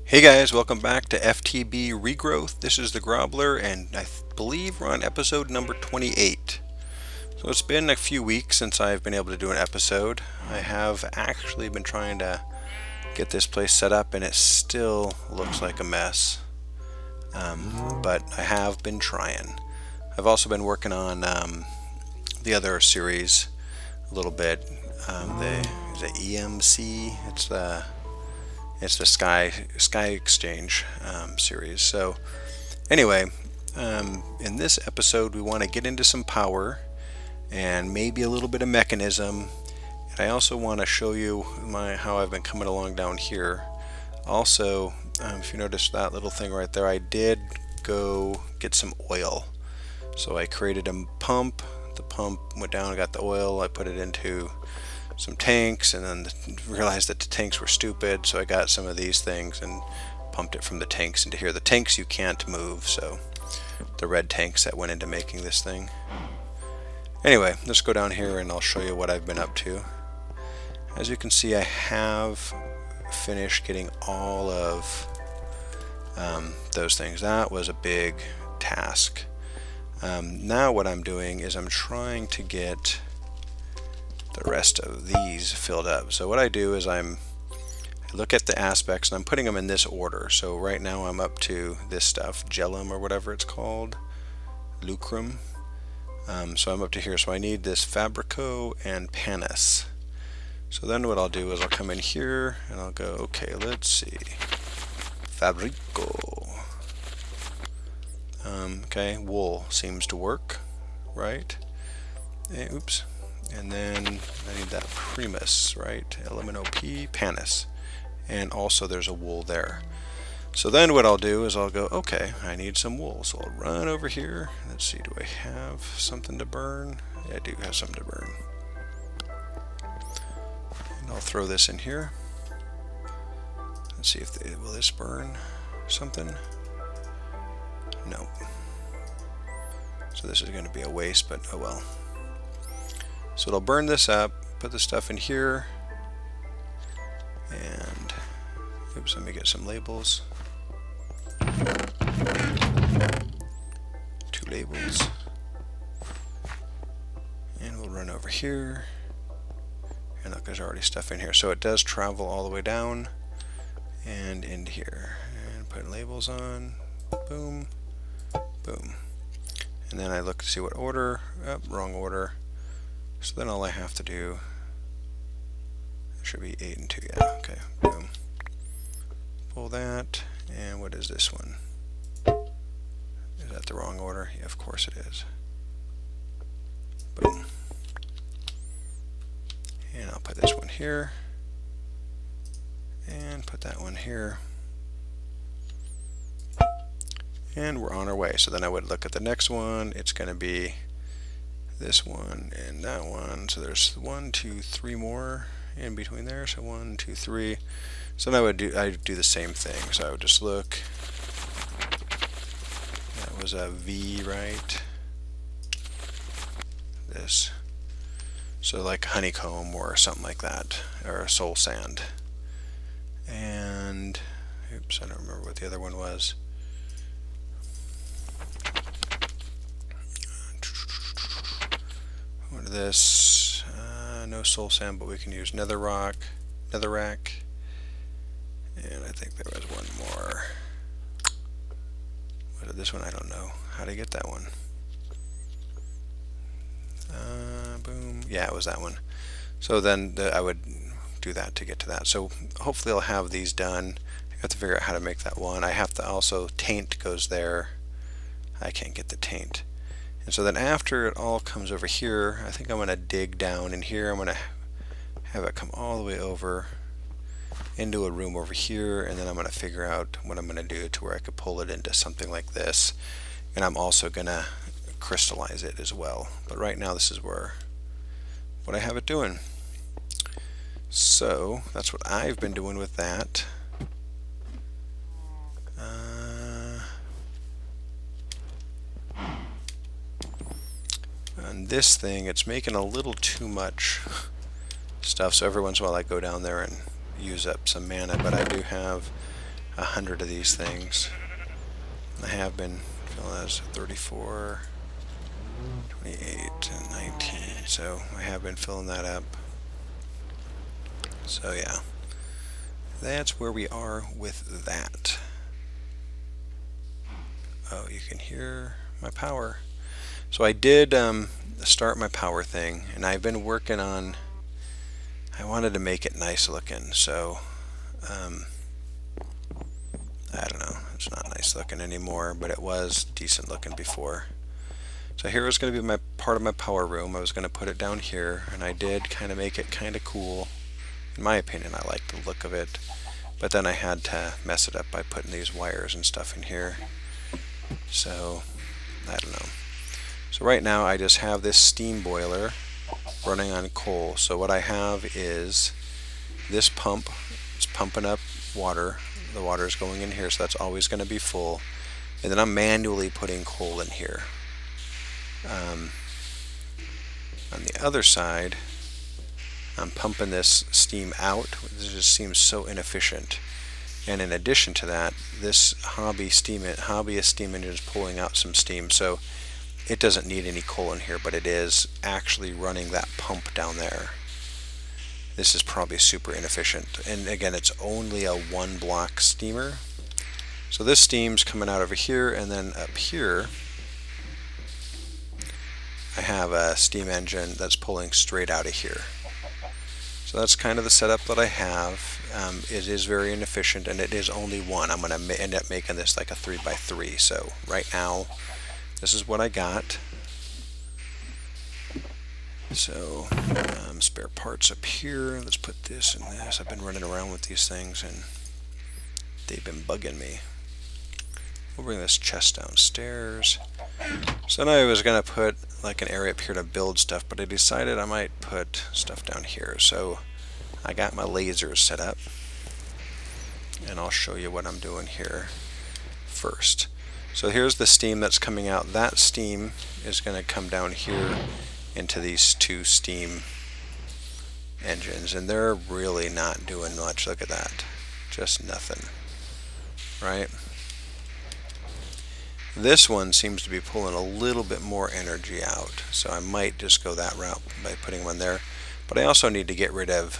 Hey guys, welcome back to FTB Regrowth. This is the Grobbler, and I believe we're on episode number 28. So it's been a few weeks since I've been able to do an episode. I have actually been trying to get this place set up, and it still looks like a mess. But I have been trying. I've also been working on the other series a little bit. Is it EMC? It's the Sky Exchange series. So anyway, in this episode we want to get into some power and maybe a little bit of mechanism. And I also want to show you how I've been coming along down here. Also, if you notice that little thing right there, I did go get some oil. So I created a pump. The pump went down, I got the oil, I put it into some tanks, and then realized that the tanks were stupid, so I got some of these things and pumped it from the tanks into here. The tanks you can't move, so the red tanks that went into making this thing. Anyway, let's go down here and I'll show you what I've been up to. As you can see, I have finished getting all of those things. That was a big task. Now what I'm doing is I'm trying to get the rest of these filled up. So what I do is I look at the aspects and I'm putting them in this order. So right now I'm up to this stuff, Gellum or whatever it's called, Lucrum. So I'm up to here. So I need this Fabrico and Panis. So then what I'll do is I'll come in here and I'll go, okay, let's see, Fabrico. Okay, wool seems to work, right? Oops. And then I need that Primus, right? LMNOP, Panis. And also there's a wool there. So then what I'll do is I'll go, okay, I need some wool. So I'll run over here. Let's see, do I have something to burn? Yeah, I do have something to burn. And I'll throw this in here. Let's see if will this burn something? No. So this is going to be a waste, but oh well. So it'll burn this up, put the stuff in here, and oops, let me get some labels. 2 labels. And we'll run over here. And look, there's already stuff in here. So it does travel all the way down and into here. And put labels on. Boom. Boom. And then I look to see what order. Oh, wrong order. So then all I have to do should be 8 and 2. Yeah, okay. Boom. Pull that. And what is this one? Is that the wrong order? Yeah, of course it is. Boom. And I'll put this one here. And put that one here. And we're on our way. So then I would look at the next one. It's going to be this one and that one. So there's 1, 2, 3 more in between there. So 1, 2, 3. So then I would do the same thing. So I would just look. That was a V, right? This. So like honeycomb or something like that, or a soul sand. And oops, I don't remember what the other one was. This no soul sand, but we can use netherrack, and I think there was one more. What is this one? I don't know how to get that one. Boom. Yeah, it was that one. So then I would do that to get to that. So hopefully I'll have these done. I have to figure out how to make that one. I have to also taint goes there. I can't get the taint. And so then after it all comes over here, I think I'm going to dig down in here. I'm going to have it come all the way over into a room over here, and then I'm going to figure out what I'm going to do to where I could pull it into something like this. And I'm also going to crystallize it as well. But right now this is what I have it doing. So that's what I've been doing with that. On this thing, it's making a little too much stuff, so every once in a while I go down there and use up some mana, but I do have 100 of these things. I have been filling those 34, 28, and 19. So I have been filling that up. So yeah, that's where we are with that. Oh, you can hear my power. So I did start my power thing, and I've been working on, I wanted to make it nice looking, so I don't know, it's not nice looking anymore, but it was decent looking before. So here was going to be my part of my power room. I was going to put it down here, and I did kind of make it kind of cool. In my opinion, I like the look of it, but then I had to mess it up by putting these wires and stuff in here. So I don't know. So right now I just have this steam boiler running on coal. So what I have is this pump. It's pumping up water. The water is going in here, so that's always going to be full. And then I'm manually putting coal in here. On the other side, I'm pumping this steam out. This just seems so inefficient. And in addition to that, this hobbyist steam engine is pulling out some steam, so it doesn't need any coal in here, but it is actually running that pump down there. This is probably super inefficient. And again, it's only a 1-block steamer. So this steam's coming out over here, and then up here I have a steam engine that's pulling straight out of here. So that's kind of the setup that I have. It is very inefficient, and it is only one. I'm going to end up making this like a 3x3. So right now, this is what I got. So spare parts up here. Let's put this and this. I've been running around with these things, and they've been bugging me. We'll bring this chest downstairs. So then I was going to put like an area up here to build stuff, but I decided I might put stuff down here. So I got my lasers set up, and I'll show you what I'm doing here first. So here's the steam that's coming out. That steam is going to come down here into these two steam engines, and they're really not doing much. Look at that. Just nothing. Right? This one seems to be pulling a little bit more energy out, so I might just go that route by putting one there. But I also need to get rid of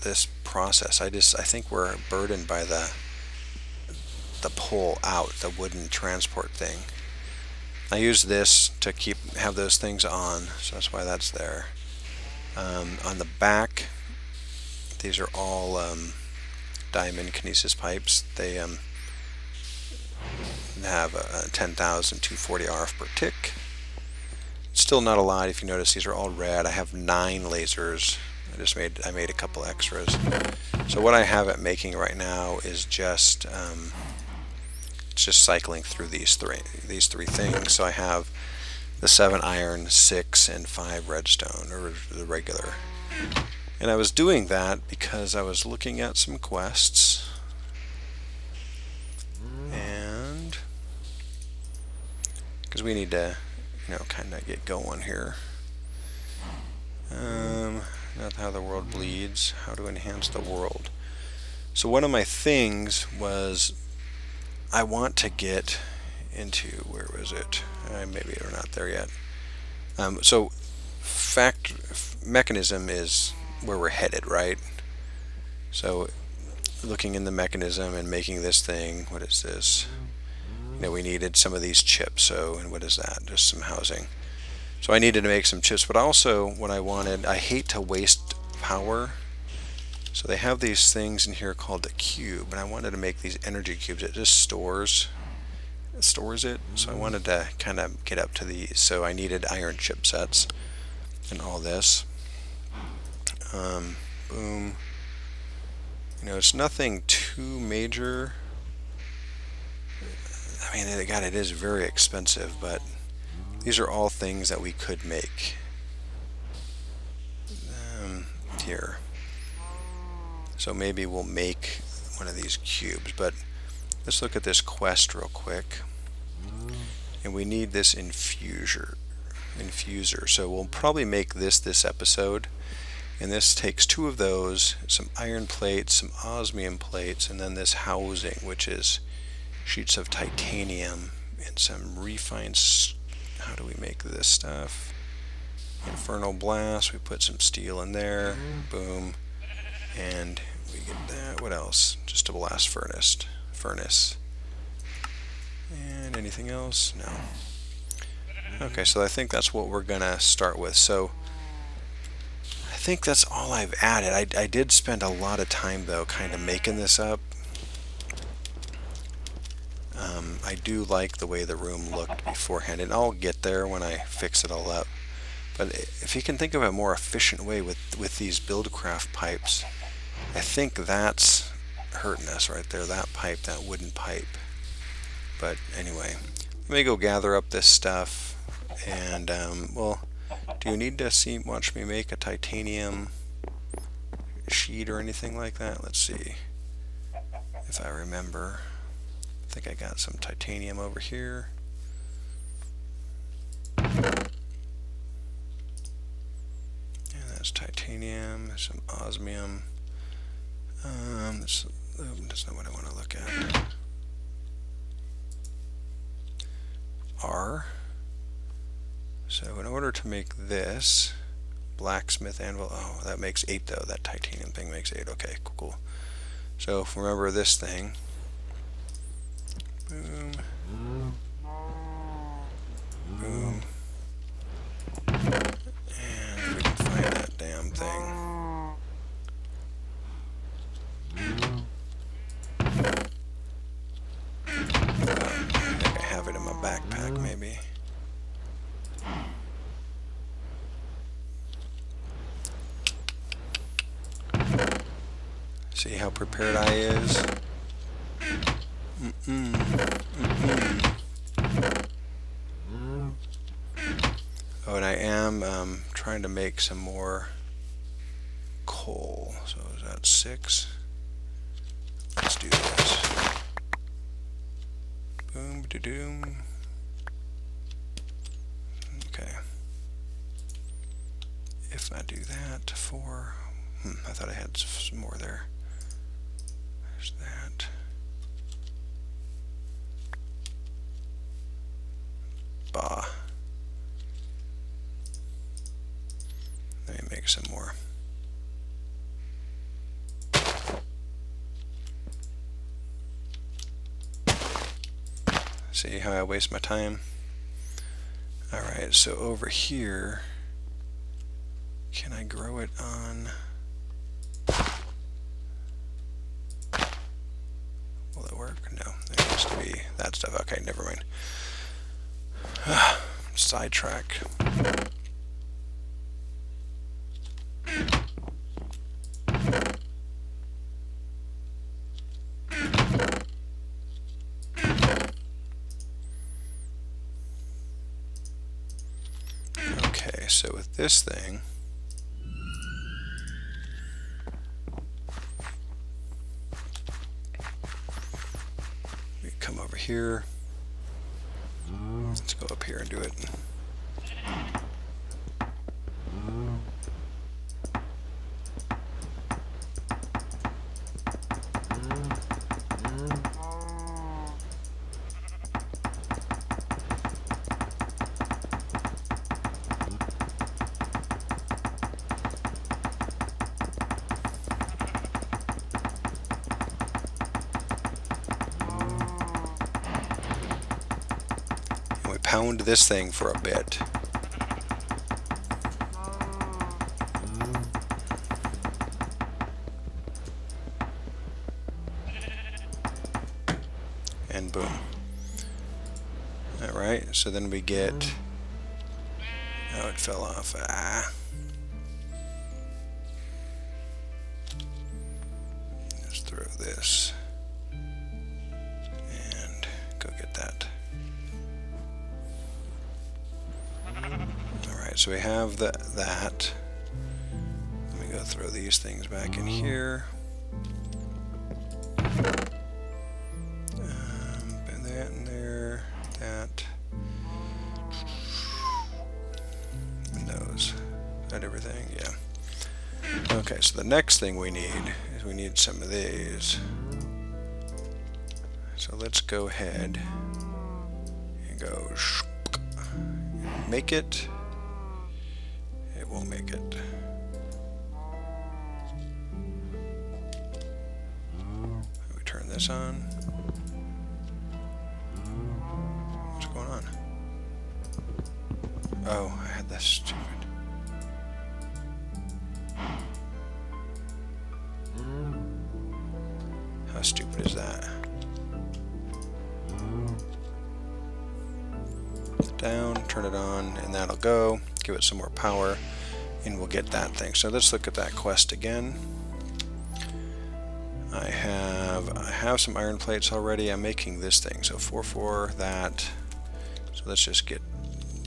this process. I think we're burdened by the pull out, the wooden transport thing. I use this to have those things on, so that's why that's there. On the back, these are all diamond kinesis pipes. They have a 10,240 RF per tick. Still not a lot. If you notice, these are all red. I have 9 lasers. I made a couple extras. So what I have it making right now is just it's just cycling through these three things. So I have the 7 iron, 6, and 5 redstone, or the regular. And I was doing that because I was looking at some quests, and because we need to, kind of get going here. Not how the world bleeds, how to enhance the world. So one of my things was I want to get into, where was it? Maybe we're not there yet. So Mekanism is where we're headed, right? So looking in the Mekanism and making this thing, what is this? We needed some of these chips, and what is that? Just some housing. So I needed to make some chips, but also what I wanted, I hate to waste power. So they have these things in here called the cube, and I wanted to make these energy cubes. It just stores it. So I wanted to kind of get up to these. So I needed iron chipsets and all this. Boom. It's nothing too major. I mean, God, it is very expensive, but these are all things that we could make here. So maybe we'll make one of these cubes, but let's look at this quest real quick. And we need this infuser. So we'll probably make this episode, And this takes 2 of those, some iron plates, some osmium plates, and then this housing, which is sheets of titanium and some refined, how do we make this stuff? Infernal blast, we put some steel in there, boom, and we get that. What else? Just a blast furnace. And anything else? No. Okay, so I think that's what we're gonna start with. So I think that's all I've added. I did spend a lot of time though kind of making this up. I do like the way the room looked beforehand, and I'll get there when I fix it all up. But if you can think of a more efficient way with these Buildcraft pipes, I think that's hurting us right there, that pipe, that wooden pipe. But anyway, let me go gather up this stuff, and well, do you need to watch me make a titanium sheet or anything like that? Let's see if I remember. I think I got some titanium over here. And that's titanium, some osmium. That's not what I want to look at. R. So in order to make this blacksmith anvil, oh, that makes 8 though. That titanium thing makes 8. Okay, cool. So remember this thing. Boom. Boom. And we can find that damn thing. I think I have it in my backpack, maybe. See how prepared I is? Oh, and I am trying to make some more coal. So is that 6? Let's do this. Boom, da-doom. Okay. If I do that, 4. I thought I had some more there. There's that. Bah. Let me make some more. See how I waste my time? Alright, so over here, can I grow it on? Will it work? No, there needs to be that stuff. Okay, never mind. Sidetrack. Okay, so with this thing, we come over here. Let's go up here and do it. Pound this thing for a bit. And boom. Alright, so then we get... Oh, it fell off. Ah. Let's throw this. And go get that. So we have that. Let me go throw these things back in here. Put that in there. That. Windows. Is that everything? Yeah. Okay, so the next thing we need is we need some of these. So let's go ahead and go make it. It won't make it. We turn this on. What's going on? Oh, I had this stupid. How stupid is that? Down, turn it on, and that'll go. Give it some more power, and we'll get that thing. So let's look at that quest again. I have some iron plates already. I'm making this thing. So 4 that. So let's just get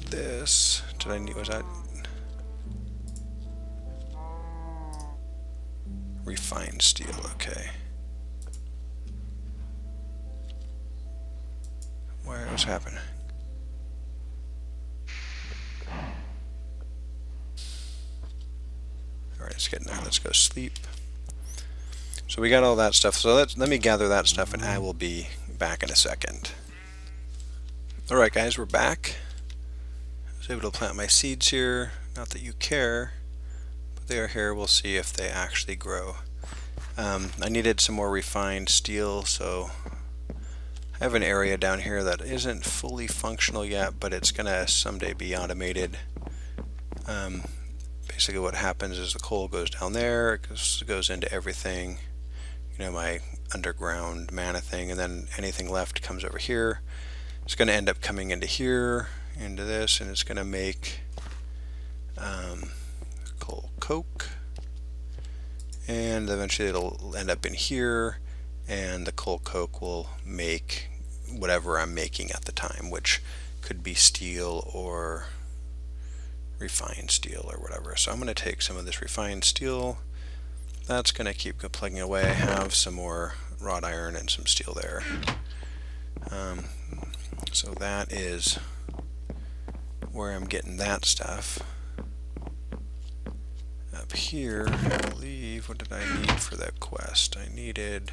this. Did I need? Was that refined steel? Okay. What's happening? Alright, it's getting there. Let's go sleep. So we got all that stuff. So let me gather that stuff and I will be back in a second. Alright guys, we're back. I was able to plant my seeds here. Not that you care, but they are here. We'll see if they actually grow. I needed some more refined steel, so I have an area down here that isn't fully functional yet, but it's gonna someday be automated. Basically what happens is the coal goes down there, it goes into everything, you know, my underground mana thing, and then anything left comes over here. It's going to end up coming into here, into this, and it's going to make coal coke, and eventually it'll end up in here, and the coal coke will make whatever I'm making at the time, which could be steel or refined steel or whatever. So I'm going to take some of this refined steel. That's going to keep plugging away. I have some more wrought iron and some steel there. So that is where I'm getting that stuff. Up here, I believe, what did I need for that quest? I needed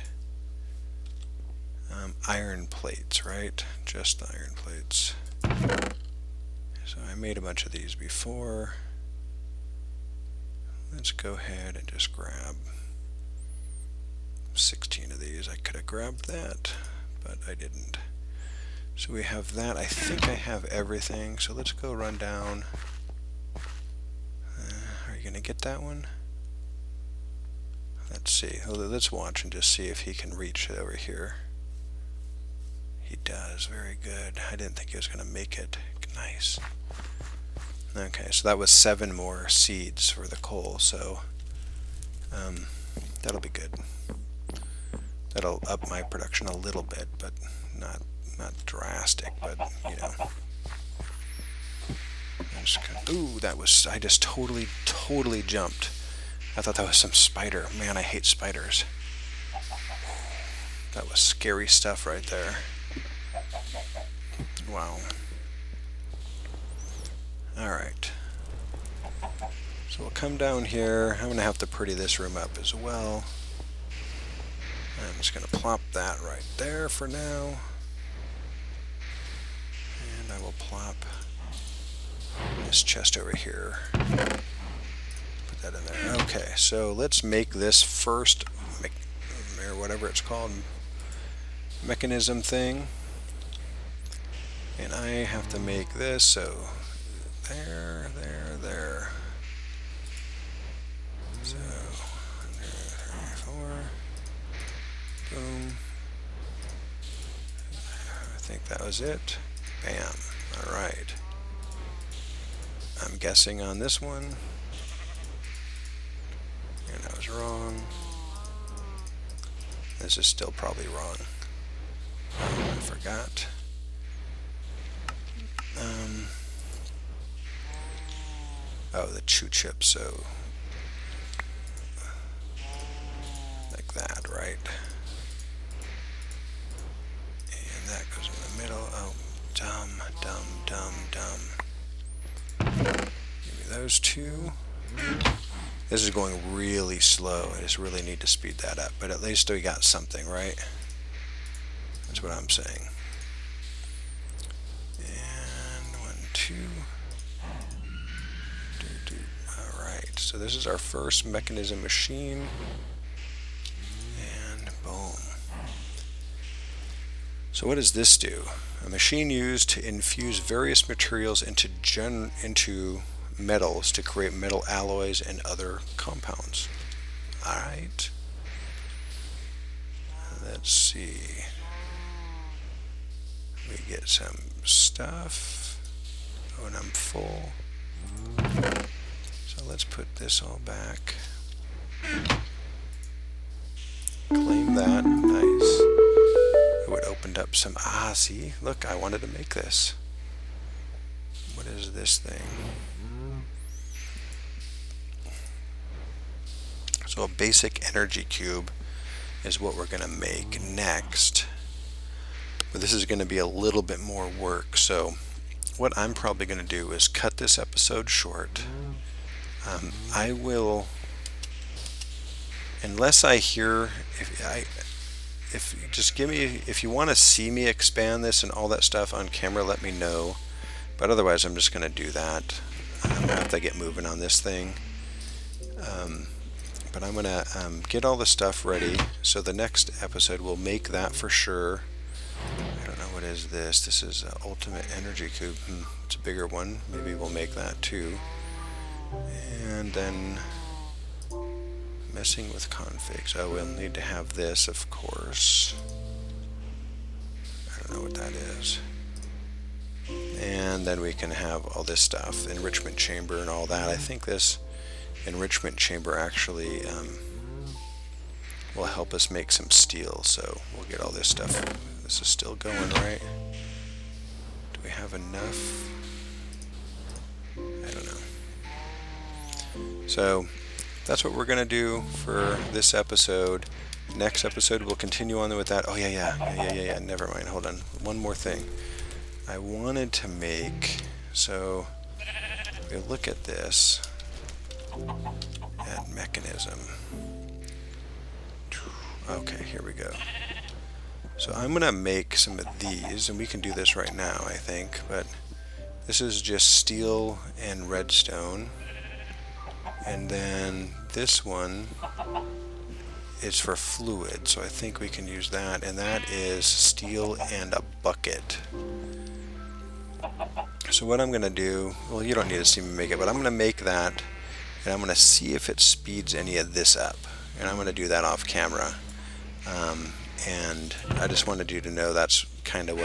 iron plates, right? Just the iron plates. So I made a bunch of these before. Let's go ahead and just grab 16 of these. I could have grabbed that, but I didn't. So we have that. I think I have everything. So let's go run down. Are you going to get that one? Let's see. Let's watch and just see if he can reach it over here. He does. Very good. I didn't think he was going to make it. Nice. Okay, so that was 7 more seeds for the coal, so that'll be good. That'll up my production a little bit, but not drastic, but you know. Ooh, that was, I just totally jumped. I thought that was some spider. Man, I hate spiders. That was scary stuff right there. Wow. Alright. So we'll come down here. I'm going to have to pretty this room up as well. I'm just going to plop that right there for now. And I will plop this chest over here. Put that in there. Okay, so let's make this first, or whatever it's called, mechanism thing. And I have to make this, so there. So, 134. Boom. I think that was it. Bam. Alright. I'm guessing on this one. And I was wrong. This is still probably wrong. I forgot. Oh, the chew chip, so like that, right? And that goes in the middle. Oh, dumb. Give me those two. This is going really slow. I just really need to speed that up. But at least we got something, right? That's what I'm saying. And 1, 2. Alright, so this is our first Mekanism machine. And boom. So what does this do? A machine used to infuse various materials into metals to create metal alloys and other compounds. Alright. Let's see. We get some stuff. Oh, and I'm full. So let's put this all back. Claim that. Nice. Oh, it opened up some. Ah, see? Look, I wanted to make this. What is this thing? So a basic energy cube is what we're going to make next. But this is going to be a little bit more work. So what I'm probably going to do is cut this episode short. I will, unless I hear, if you want to see me expand this and all that stuff on camera, let me know. But otherwise, I'm just going to do that. I'm going to have to get moving on this thing. But I'm going to get all the stuff ready. So the next episode, we'll make that for sure. I don't know, what is this? This is an ultimate energy cube. It's a bigger one. Maybe we'll make that too. And then messing with configs. Oh, we'll need to have this, of course. I don't know what that is. And then we can have all this stuff, enrichment chamber and all that. I think this enrichment chamber actually will help us make some steel, so we'll get all this stuff. This is still going, right? Do we have enough? I don't know. So that's what we're going to do for this episode. Next episode we'll continue on with that. Oh yeah, never mind, hold on. One more thing. I wanted to make, so we look at this, at Mekanism. Okay, here we go. So I'm going to make some of these, and we can do this right now, I think, but this is just steel and redstone. And then this one is for fluid, so I think we can use that, and that is steel and a bucket. So what I'm going to do, well, you don't need to see me make it, but I'm going to make that, and I'm going to see if it speeds any of this up, and I'm going to do that off camera. And I just wanted you to know that's kind of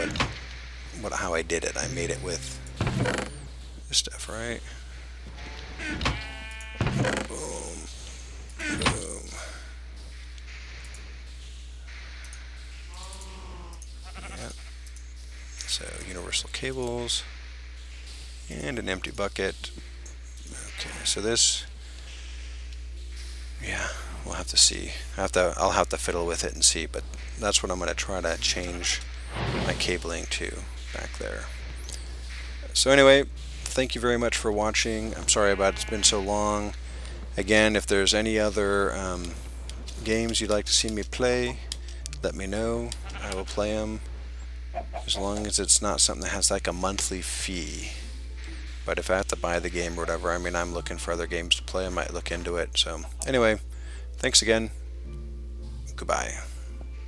how I did it. I made it with this stuff, right? Boom, boom. Yep. So universal cables and an empty bucket. Okay, so this, yeah, we'll have to see. I'll have to fiddle with it and see, but that's what I'm going to try to change my cabling to back there. So anyway, thank you very much for watching. I'm sorry about it's been so long. Again, if there's any other games you'd like to see me play, let me know. I will play them, as long as it's not something that has like a monthly fee. But if I have to buy the game or whatever, I mean, I'm looking for other games to play. I might look into it. So anyway, thanks again. Goodbye.